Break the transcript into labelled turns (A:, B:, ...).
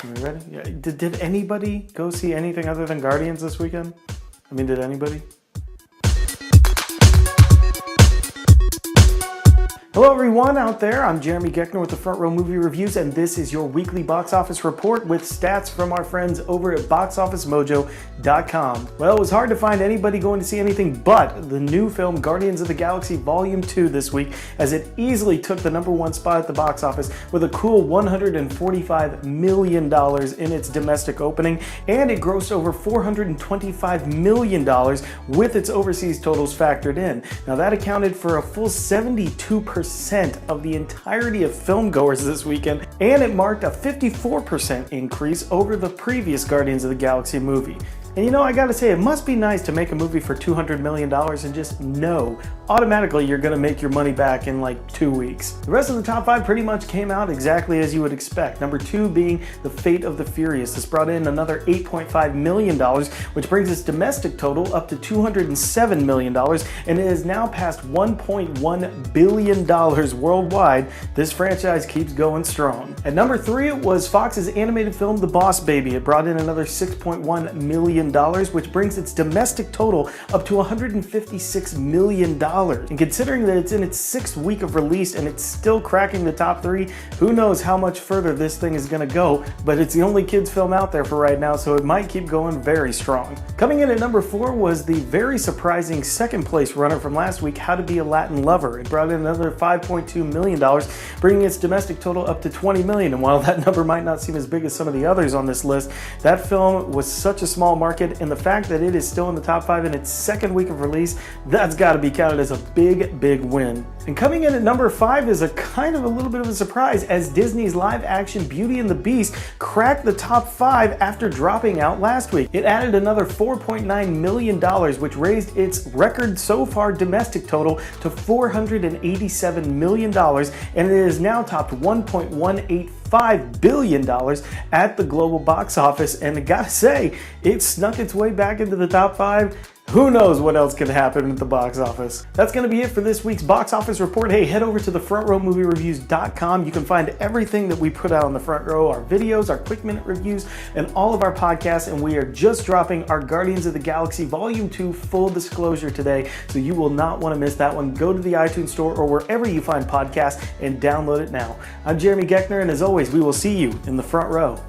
A: Are we ready? Yeah. Did anybody go see anything other than Guardians this weekend? I mean, did anybody? Hello everyone out there, I'm Jeremy Geckner with the Front Row Movie Reviews, and this is your weekly box office report with stats from our friends over at boxofficemojo.com. Well, it was hard to find anybody going to see anything but the new film Guardians of the Galaxy Volume 2 this week, as it easily took the #1 spot at the box office with a cool $145 million in its domestic opening, and it grossed over $425 million with its overseas totals factored in. Now that accounted for a full 72% of the entirety of filmgoers this weekend, and it marked a 54% increase over the previous Guardians of the Galaxy movie. And you know, I gotta say, it must be nice to make a movie for $200 million and just know automatically you're gonna make your money back in like 2 weeks. The rest of the top 5 pretty much came out exactly as you would expect. Number 2 being The Fate of the Furious. This brought in another $8.5 million, which brings its domestic total up to $207 million, and it has now passed $1.1 billion worldwide. This franchise keeps going strong. At number 3, it was Fox's animated film The Boss Baby. It brought in another $6.1 million, which brings its domestic total up to $156 million. And considering that it's in its 6th week of release and it's still cracking the top 3, who knows how much further this thing is going to go, but it's the only kids film out there for right now, so it might keep going very strong. Coming in at number 4 was the very surprising 2nd place runner from last week, How to Be a Latin Lover. It brought in another $5.2 million, bringing its domestic total up to $20 million. And while that number might not seem as big as some of the others on this list, that film was such a small market, and the fact that it is still in the top 5 in its 2nd week of release, that's got to be counted as a big win. And coming in at number 5 is a kind of a little bit of a surprise, as Disney's live-action Beauty and the Beast cracked the top 5 after dropping out last week. It added another $4.9 million, which raised its record so far domestic total to $487 million, and it has now topped $1.185 billion at the global box office. And I gotta say, it snuck its way back into the top 5. Who knows what else could happen at the box office. That's going to be it for this week's box office report. Hey, head over to the frontrowmoviereviews.com. You can find everything that we put out on the Front Row, our videos, our quick minute reviews, and all of our podcasts. And we are just dropping our Guardians of the Galaxy Volume 2 full disclosure today, so you will not want to miss that one. Go to the iTunes store or wherever you find podcasts and download it now. I'm Jeremy Geckner, and as always, we will see you in the front row.